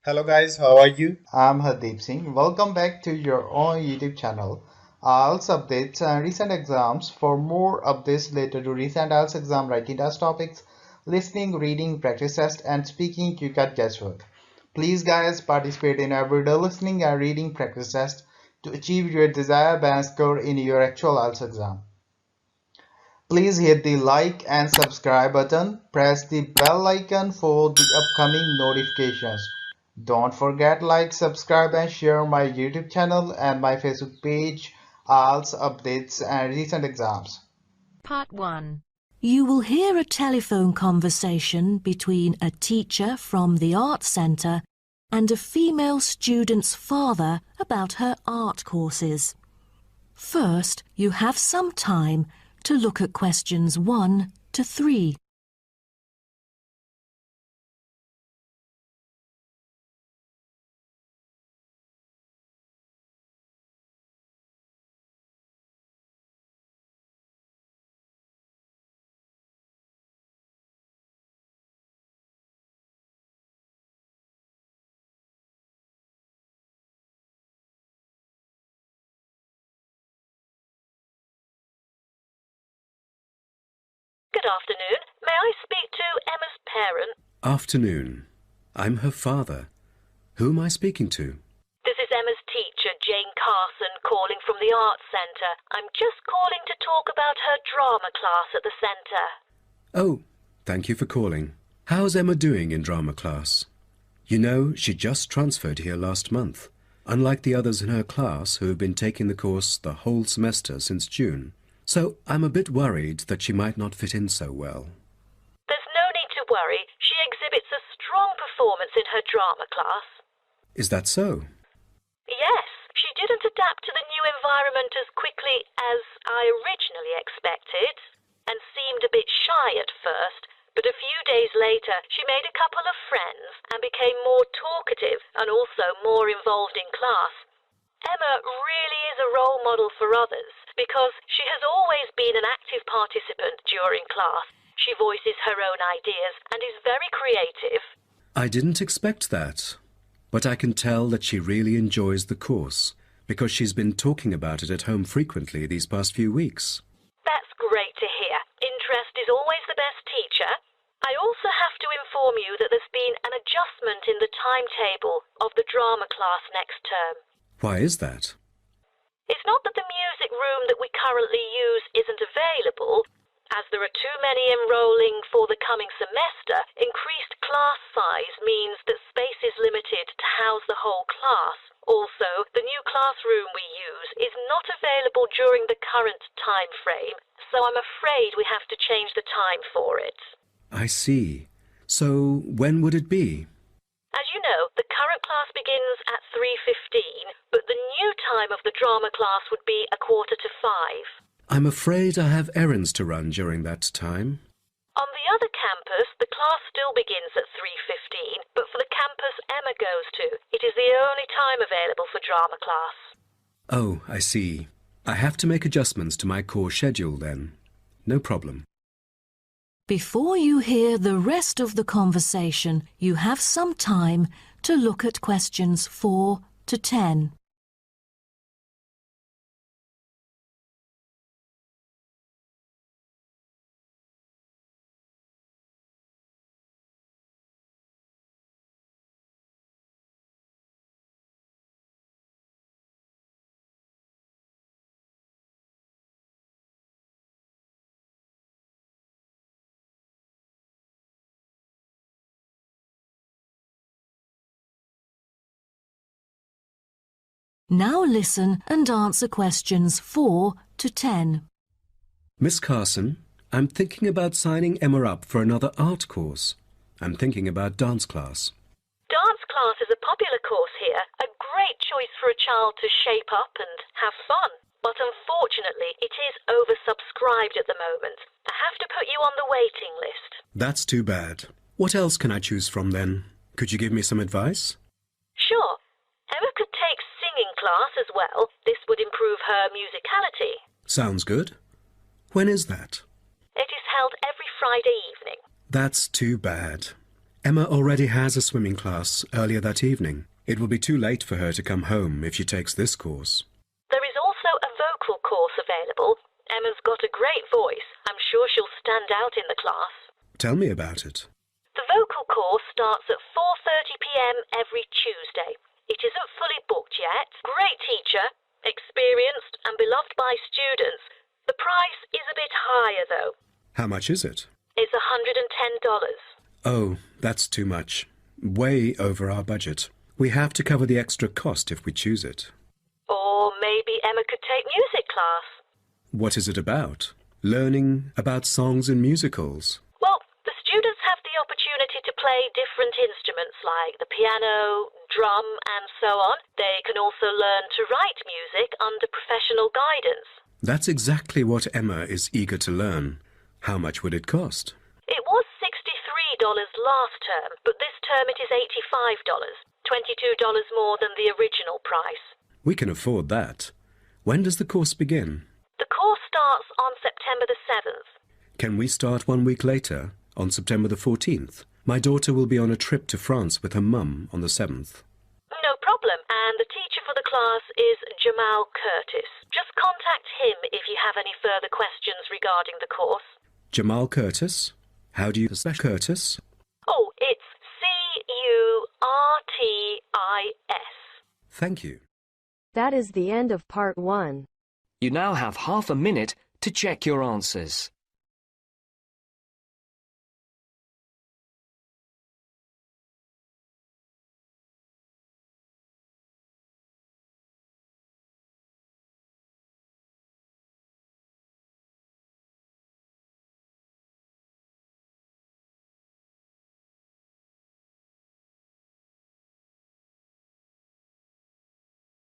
Hello guys, how are you? I'm Hardeep Singh. Welcome back to your own YouTube channel. IELTS updates and recent exams. For more updates related to recent IELTS exam writing test topics, listening, reading, practice test, and speaking, you got guesswork. Please, guys, participate in everyday listening and reading practice test to achieve your desired band score in your actual IELTS exam. Please hit the like and subscribe button. Press the bell icon for the upcoming notifications. Don't forget like, subscribe and share my YouTube channel and my Facebook page, IELTS updates and recent exams. Part 1. You will hear a telephone conversation between a teacher from the art centre and a female student's father about her art courses. First, you have some time to look at questions 1 to 3. Good afternoon. May I speak to Emma's parent? Afternoon. I'm her father. Who am I speaking to? This is Emma's teacher, Jane Carson, calling from the Arts Centre. I'm just calling to talk about her drama class at the centre. Oh, thank you for calling. How's Emma doing in drama class? You know, she just transferred here last month, unlike the others in her class who have been taking the course the whole semester since June. So I'm a bit worried that she might not fit in so well. There's no need to worry. She exhibits a strong performance in her drama class. Is that so? Yes, she didn't adapt to the new environment as quickly as I originally expected and seemed a bit shy at first, but a few days later she made a couple of friends and became more talkative and also more involved in class. Emma really is a role model for others because she has always been an active participant during class. She voices her own ideas and is very creative. I didn't expect that, but I can tell that she really enjoys the course because she's been talking about it at home frequently these past few weeks. That's great to hear. Interest is always the best teacher. I also have to inform you that there's been an adjustment in the timetable of the drama class next term. Why is that? It's not that the music room that we currently use isn't available. As there are too many enrolling for the coming semester, increased class size means that space is limited to house the whole class. Also, the new classroom we use is not available during the current time frame, so I'm afraid we have to change the time for it. I see. So when would it be? As you know, the current class begins at 3:15, but the new time of the drama class would be 4:45. I'm afraid I have errands to run during that time. On the other campus, the class still begins at 3:15, but for the campus Emma goes to, it is the only time available for drama class. Oh, I see. I have to make adjustments to my course schedule then. No problem. Before you hear the rest of the conversation, you have some time to look at questions 4 to 10. Now listen and answer questions 4 to 10. Miss Carson, I'm thinking about signing Emma up for another art course. I'm thinking about dance class. Dance class is a popular course here, a great choice for a child to shape up and have fun. But unfortunately, it is oversubscribed at the moment. I have to put you on the waiting list. That's too bad. What else can I choose from then? Could you give me some advice? Sure. Emma could take singing class as well. This would improve her musicality. Sounds good. When is that? It is held every Friday evening. That's too bad. Emma already has a swimming class earlier that evening. It will be too late for her to come home if she takes this course. There is also a vocal course available. Emma's got a great voice. I'm sure she'll stand out in the class. Tell me about it. The vocal course starts at 4:30 p.m. every Tuesday. It isn't fully booked yet. Great teacher, experienced and beloved by students. The price is a bit higher though. How much is it? It's $110. Oh, that's too much. Way over our budget. We have to cover the extra cost if we choose it. Or maybe Emma could take music class. What is it about? Learning about songs and musicals. Well, the students have the opportunity to play different instruments like the piano, drum and so on. They can also learn to write music under professional guidance. That's exactly what Emma is eager to learn. How much would it cost? It was $63 last term, but this term it is $85, $22 more than the original price. We can afford that. When does the course begin? The course starts on September the 7th. Can we start 1 week later, on September the 14th? My daughter will be on a trip to France with her mum on the 7th. No problem, and the teacher for the class is Jamal Curtis. Just contact him if you have any further questions regarding the course. Jamal Curtis? How do you spell Curtis? Oh, it's C-U-R-T-I-S. Thank you. That is the end of part 1. You now have half a minute to check your answers.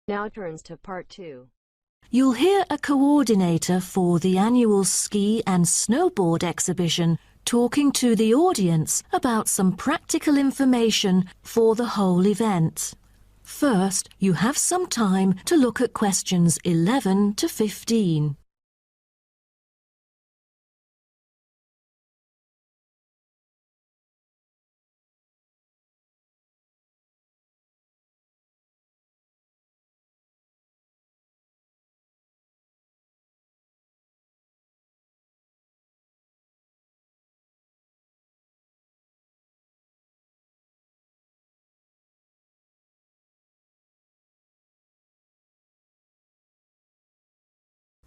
Now turns to part 2. You'll hear a coordinator for the annual ski and snowboard exhibition talking to the audience about some practical information for the whole event. First, you have some time to look at questions 11 to 15.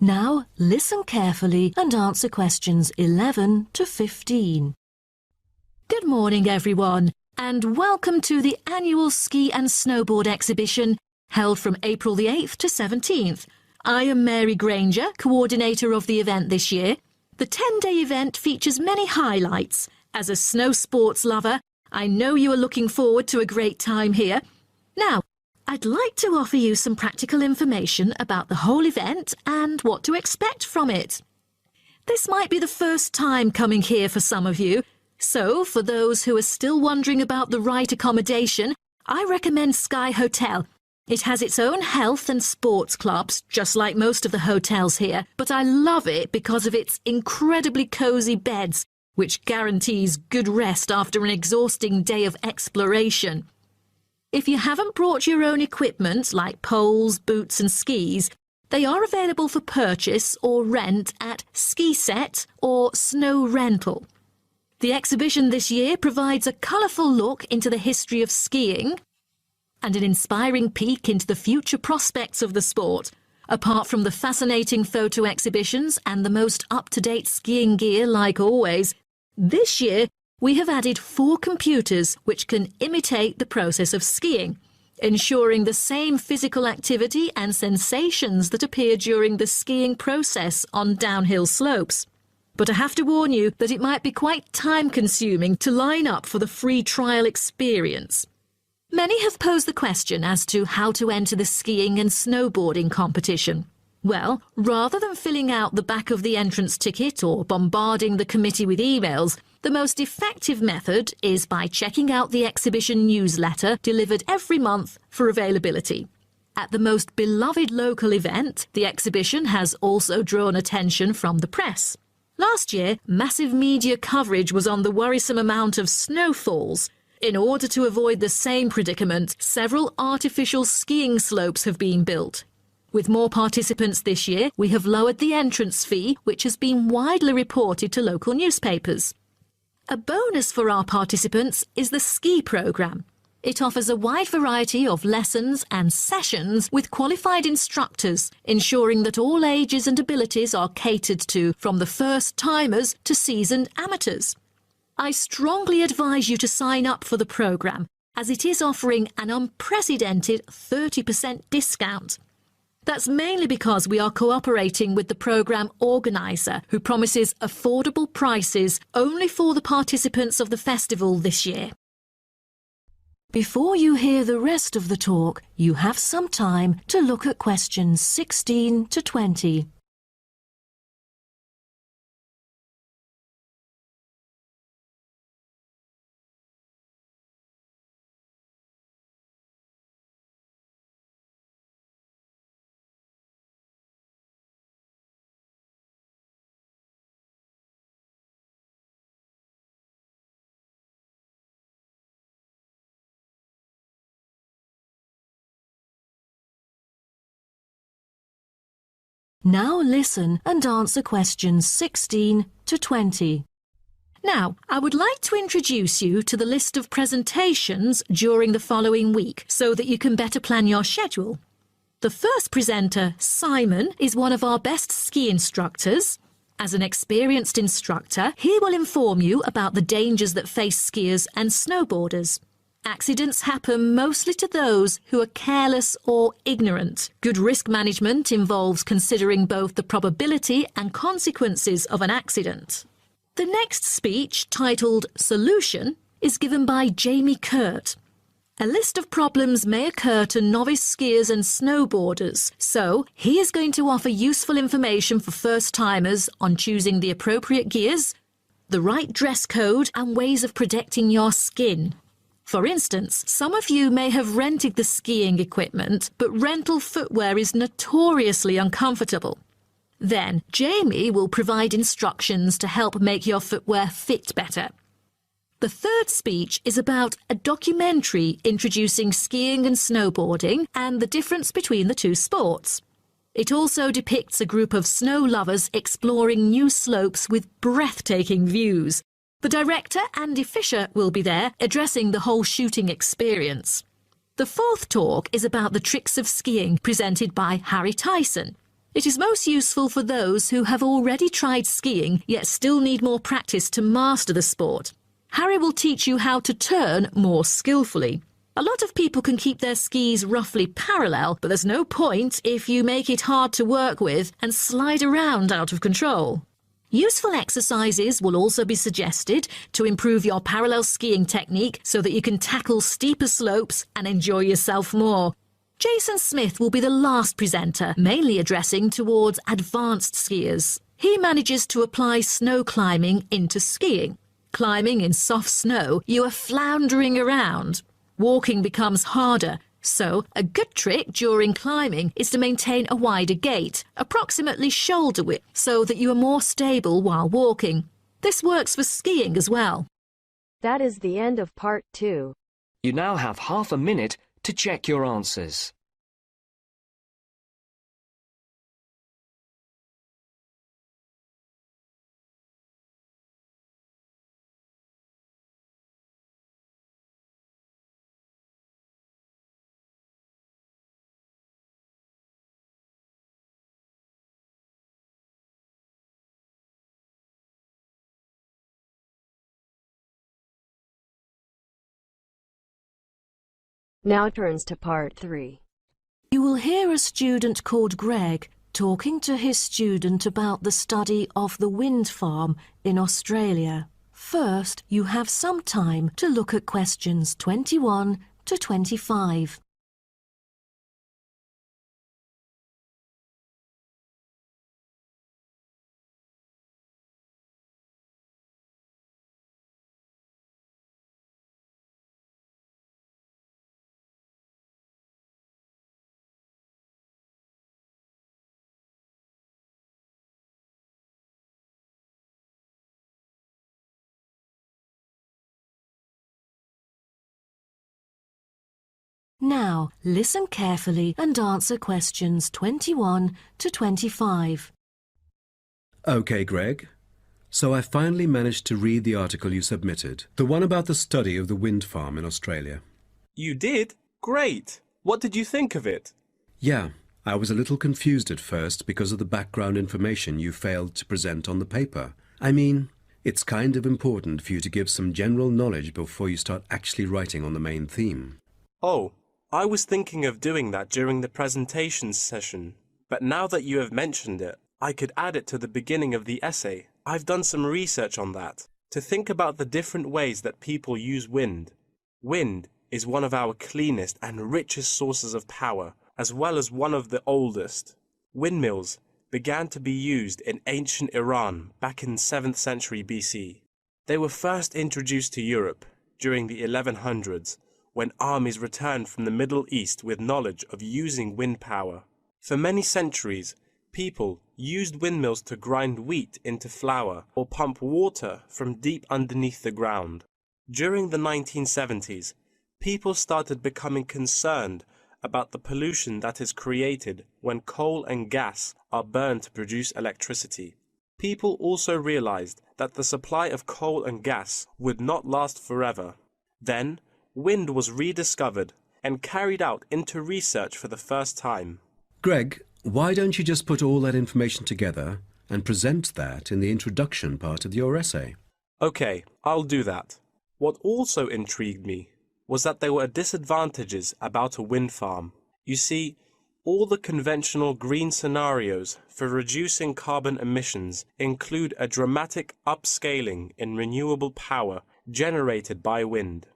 Now, listen carefully and answer questions 11 to 15. Good morning, everyone, and welcome to the annual ski and snowboard exhibition held from April the 8th to 17th. I am Mary Granger, coordinator of the event this year. The 10-day event features many highlights. As a snow sports lover, I know you are looking forward to a great time here. Now, I'd like to offer you some practical information about the whole event and what to expect from it. This might be the first time coming here for some of you, so for those who are still wondering about the right accommodation, I recommend Sky Hotel. It has its own health and sports clubs, just like most of the hotels here, but I love it because of its incredibly cosy beds, which guarantees good rest after an exhausting day of exploration. If you haven't brought your own equipment, like poles, boots and skis, they are available for purchase or rent at Ski Set or Snow Rental. The exhibition this year provides a colourful look into the history of skiing and an inspiring peek into the future prospects of the sport. Apart from the fascinating photo exhibitions and the most up-to-date skiing gear like always, this year we have added 4 computers which can imitate the process of skiing, ensuring the same physical activity and sensations that appear during the skiing process on downhill slopes. But I have to warn you that it might be quite time-consuming to line up for the free trial experience. Many have posed the question as to how to enter the skiing and snowboarding competition. Well, rather than filling out the back of the entrance ticket or bombarding the committee with emails, the most effective method is by checking out the exhibition newsletter delivered every month for availability. At the most beloved local event, the exhibition has also drawn attention from the press. Last year, massive media coverage was on the worrisome amount of snowfalls, In order to avoid the same predicament, several artificial skiing slopes have been built. With more participants this year, we have lowered the entrance fee, which has been widely reported to local newspapers. A bonus for our participants is the ski programme. It offers a wide variety of lessons and sessions with qualified instructors, ensuring that all ages and abilities are catered to, from the first-timers to seasoned amateurs. I strongly advise you to sign up for the programme, as it is offering an unprecedented 30% discount. That's mainly because we are cooperating with the programme organiser, who promises affordable prices only for the participants of the festival this year. Before you hear the rest of the talk, you have some time to look at questions 16 to 20. Now listen and answer questions 16 to 20. Now, I would like to introduce you to the list of presentations during the following week so that you can better plan your schedule. The first presenter, Simon, is one of our best ski instructors. As an experienced instructor, he will inform you about the dangers that face skiers and snowboarders. Accidents happen mostly to those who are careless or ignorant. Good risk management involves considering both the probability and consequences of an accident. The next speech, titled Solution, is given by Jamie Kurt. A list of problems may occur to novice skiers and snowboarders, so he is going to offer useful information for first-timers on choosing the appropriate gears, the right dress code, and ways of protecting your skin. For instance, some of you may have rented the skiing equipment, but rental footwear is notoriously uncomfortable. Then, Jamie will provide instructions to help make your footwear fit better. The third speech is about a documentary introducing skiing and snowboarding and the difference between the two sports. It also depicts a group of snow lovers exploring new slopes with breathtaking views. The director, Andy Fisher, will be there, addressing the whole shooting experience. The fourth talk is about the tricks of skiing, presented by Harry Tyson. It is most useful for those who have already tried skiing, yet still need more practice to master the sport. Harry will teach you how to turn more skillfully. A lot of people can keep their skis roughly parallel, but there's no point if you make it hard to work with and slide around out of control. Useful exercises will also be suggested to improve your parallel skiing technique so that you can tackle steeper slopes and enjoy yourself more. Jason Smith will be the last presenter, mainly addressing towards advanced skiers. He manages to apply snow climbing into skiing. Climbing in soft snow, you are floundering around. Walking becomes harder. So, a good trick during climbing is to maintain a wider gait, approximately shoulder width, so that you are more stable while walking. This works for skiing as well. That is the end of part 2. You now have half a minute to check your answers. Now turns to part 3. You will hear a student called Greg talking to his student about the study of the wind farm in Australia. First, you have some time to look at questions 21 to 25. Now, listen carefully and answer questions 21 to 25. OK, Greg. So I finally managed to read the article you submitted, the one about the study of the wind farm in Australia. You did? Great! What did you think of it? Yeah, I was a little confused at first because of the background information you failed to present on the paper. I mean, it's kind of important for you to give some general knowledge before you start actually writing on the main theme. Oh, I was thinking of doing that during the presentation session, but now that you have mentioned it, I could add it to the beginning of the essay. I've done some research on that, to think about the different ways that people use wind. Wind is one of our cleanest and richest sources of power, as well as one of the oldest. Windmills began to be used in ancient Iran back in 7th century BC. They were first introduced to Europe during the 1100s, when armies returned from the Middle East with knowledge of using wind power. For many centuries, people used windmills to grind wheat into flour or pump water from deep underneath the ground. During the 1970s, people started becoming concerned about the pollution that is created when coal and gas are burned to produce electricity. People also realized that the supply of coal and gas would not last forever. Then, wind was rediscovered and carried out into research for the first time. Greg, why don't you just put all that information together and present that in the introduction part of your essay? Okay, I'll do that. What also intrigued me was that there were disadvantages about a wind farm. You see, all the conventional green scenarios for reducing carbon emissions include a dramatic upscaling in renewable power generated by wind,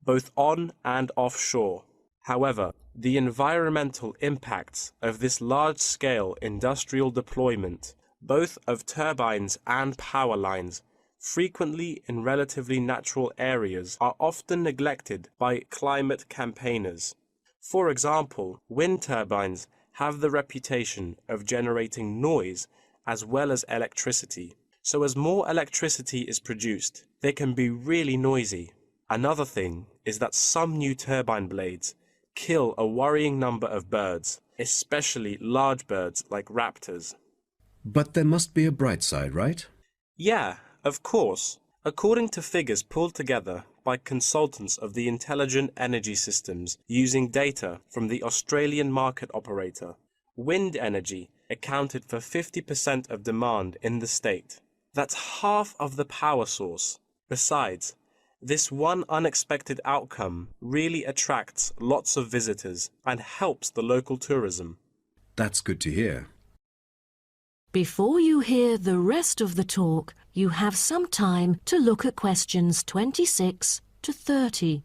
both on and offshore. However, the environmental impacts of this large-scale industrial deployment, both of turbines and power lines, frequently in relatively natural areas, are often neglected by climate campaigners. For example, wind turbines have the reputation of generating noise as well as electricity. So as more electricity is produced, they can be really noisy. Another thing is that some new turbine blades kill a worrying number of birds, especially large birds like raptors. But there must be a bright side, right? Yeah, of course. According to figures pulled together by consultants of the Intelligent Energy Systems using data from the Australian market operator, wind energy accounted for 50% of demand in the state. That's half of the power source. Besides, this one unexpected outcome really attracts lots of visitors and helps the local tourism. That's good to hear. Before you hear the rest of the talk, you have some time to look at questions 26 to 30.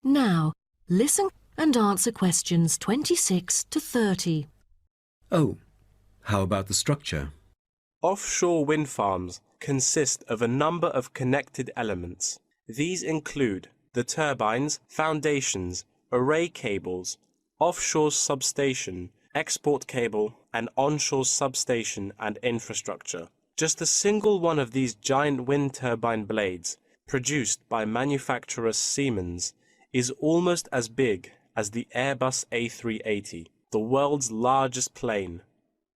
Now, listen and answer questions 26 to 30. Oh, how about the structure? Offshore wind farms consist of a number of connected elements. These include the turbines, foundations, array cables, offshore substation, export cable, and onshore substation and infrastructure. Just a single one of these giant wind turbine blades, produced by manufacturer Siemens, is almost as big as the Airbus A380, the world's largest plane.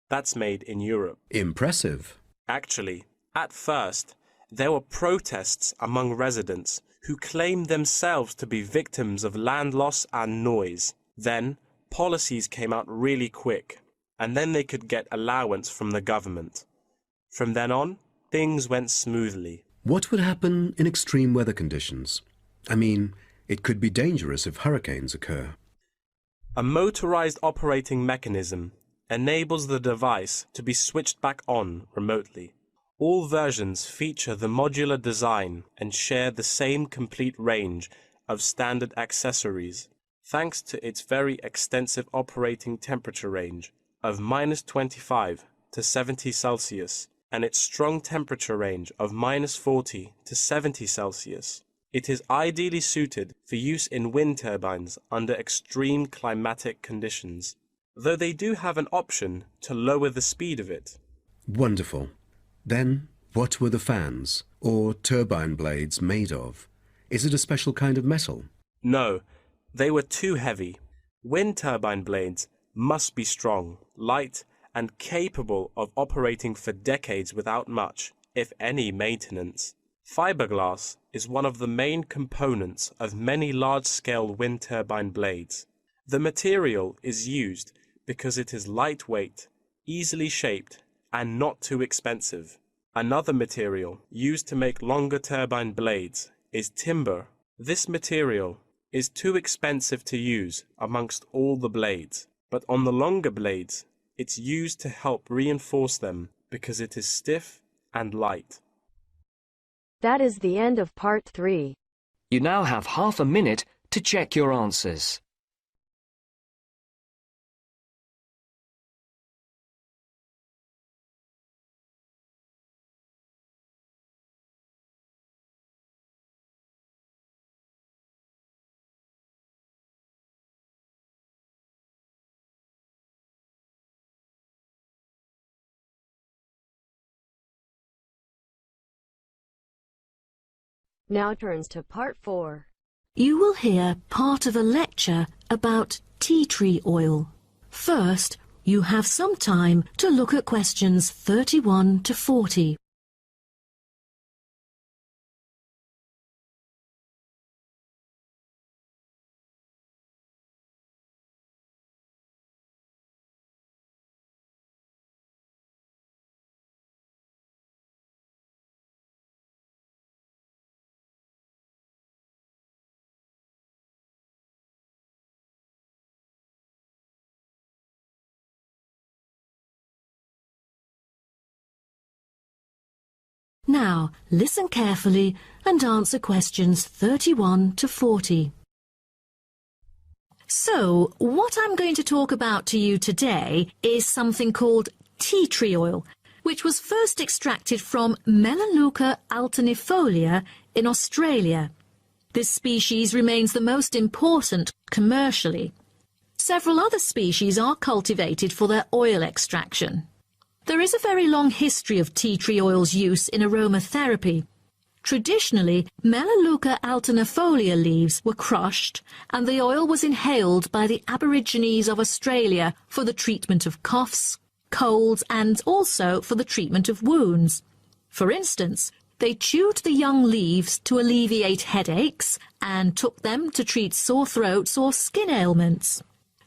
That's made in Europe. Impressive. Actually, at first, there were protests among residents who claimed themselves to be victims of land loss and noise. Then, policies came out really quick, and then they could get allowance from the government. From then on, things went smoothly. What would happen in extreme weather conditions? I mean, it could be dangerous if hurricanes occur. A motorized operating mechanism enables the device to be switched back on remotely. All versions feature the modular design and share the same complete range of standard accessories. thanks to its very extensive operating temperature range of -25 to 70 Celsius and its strong temperature range of -40 to 70 Celsius. It is ideally suited for use in wind turbines under extreme climatic conditions, though they do have an option to lower the speed of it. Wonderful. Then, what were the fans, or turbine blades, made of? Is it a special kind of metal? No, they were too heavy. Wind turbine blades must be strong, light, and capable of operating for decades without much, if any, maintenance. Fiberglass is one of the main components of many large-scale wind turbine blades. The material is used because it is lightweight, easily shaped, and not too expensive. Another material used to make longer turbine blades is timber. This material is too expensive to use amongst all the blades, but on the longer blades, it's used to help reinforce them because it is stiff and light. That is the end of part 3. You now have half a minute to check your answers. Now turns to part 4. You will hear part of a lecture about tea tree oil. First, you have some time to look at questions 31 to 40. Now, listen carefully and answer questions 31 to 40. So, what I'm going to talk about to you today is something called tea tree oil, which was first extracted from Melaleuca alternifolia in Australia. This species remains the most important commercially. Several other species are cultivated for their oil extraction. There is a very long history of tea tree oil's use in aromatherapy. Traditionally, Melaleuca alternifolia leaves were crushed and the oil was inhaled by the Aborigines of Australia for the treatment of coughs, colds and also for the treatment of wounds. For instance, they chewed the young leaves to alleviate headaches and took them to treat sore throats or skin ailments.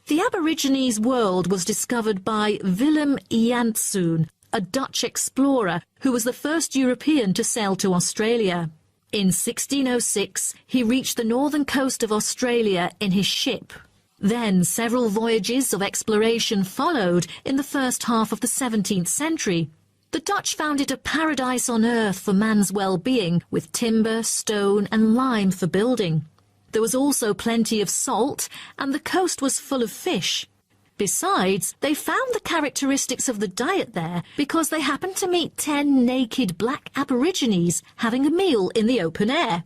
The Aborigines world was discovered by Willem Janszoon, a Dutch explorer who was the first European to sail to Australia. In 1606, he reached the northern coast of Australia in his ship. Then several voyages of exploration followed in the first half of the 17th century. The Dutch found it a paradise on earth for man's well-being, with timber, stone and lime for building. There was also plenty of salt, and the coast was full of fish. Besides, they found the characteristics of the diet there because they happened to meet 10 naked black Aborigines having a meal in the open air.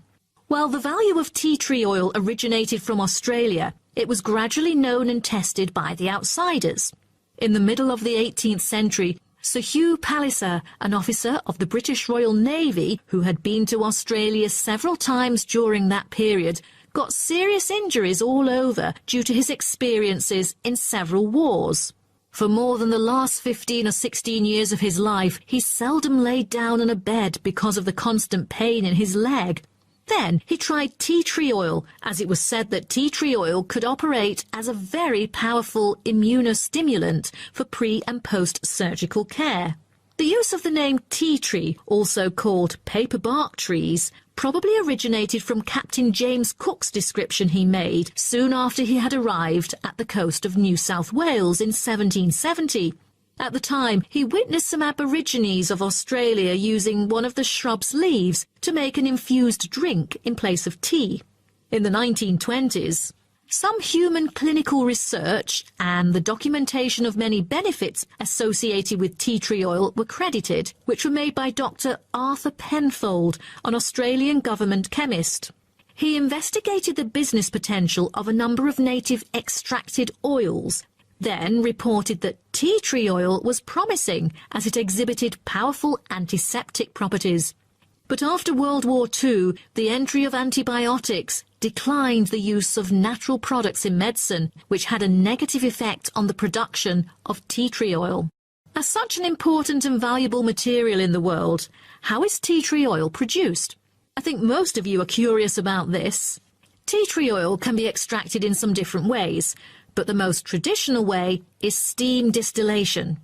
While the value of tea tree oil originated from Australia, it was gradually known and tested by the outsiders. In the middle of the 18th century, Sir Hugh Palliser, an officer of the British Royal Navy who had been to Australia several times during that period, got serious injuries all over due to his experiences in several wars. For more than the last 15 or 16 years of his life, he seldom laid down on a bed because of the constant pain in his leg. Then he tried tea tree oil, as it was said that tea tree oil could operate as a very powerful immunostimulant for pre- and post-surgical care. The use of the name tea tree, also called paper bark trees, probably originated from Captain James Cook's description he made soon after he had arrived at the coast of New South Wales in 1770. At the time, he witnessed some Aborigines of Australia using one of the shrub's leaves to make an infused drink in place of tea. In the 1920s, Some human clinical research and the documentation of many benefits associated with tea tree oil were credited, which were made by Dr. Arthur Penfold, an Australian government chemist. He investigated the business potential of a number of native extracted oils, then reported that tea tree oil was promising as it exhibited powerful antiseptic properties. But after World War II, the entry of antibiotics declined the use of natural products in medicine, which had a negative effect on the production of tea tree oil. As such an important and valuable material in the world, how is tea tree oil produced? I think most of you are curious about this. Tea tree oil can be extracted in some different ways, but the most traditional way is steam distillation.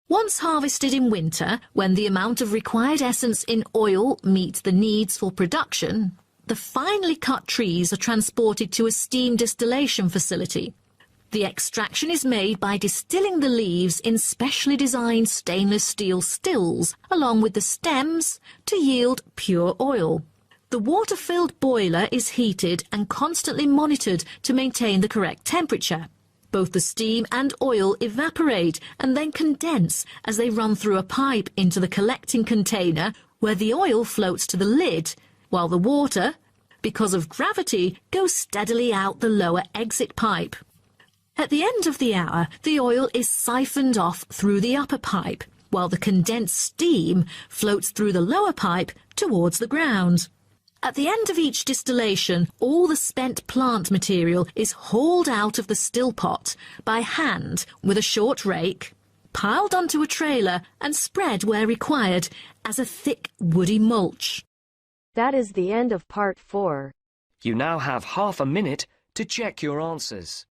Once harvested in winter, when the amount of required essence in oil meets the needs for production, the finely cut trees are transported to a steam distillation facility. The extraction is made by distilling the leaves in specially designed stainless steel stills, along with the stems, to yield pure oil. The water-filled boiler is heated and constantly monitored to maintain the correct temperature. Both the steam and oil evaporate and then condense as they run through a pipe into the collecting container, where the oil floats to the lid, while the water, because of gravity, goes steadily out the lower exit pipe. At the end of the hour, the oil is siphoned off through the upper pipe, while the condensed steam floats through the lower pipe towards the ground. At the end of each distillation, all the spent plant material is hauled out of the still pot by hand with a short rake, piled onto a trailer and spread where required as a thick woody mulch. That is the end of part 4. You now have half a minute to check your answers.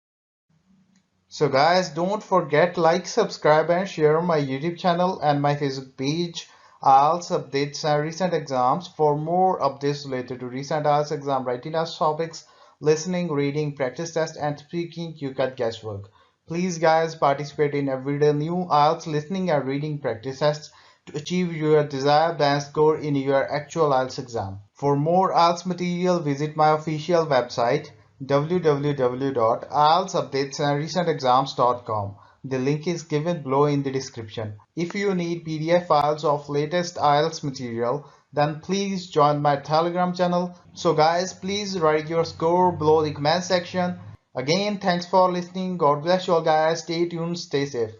So guys, don't forget like, subscribe and share my YouTube channel and my Facebook page, IELTS updates and recent exams. For more updates related to recent IELTS exam writing test topics, listening, reading, practice test and speaking, you got guesswork. Please guys, participate in everyday new IELTS listening and reading practice tests to achieve your desired band score in your actual IELTS exam. For more IELTS material, visit my official website www.ieltsupdatesandrecentexams.com. The link is given below in the description. If you need PDF files of latest IELTS material, then please join my Telegram channel. So guys, please write your score below the comment section. Again, thanks for listening. God bless you all guys. Stay tuned, stay safe.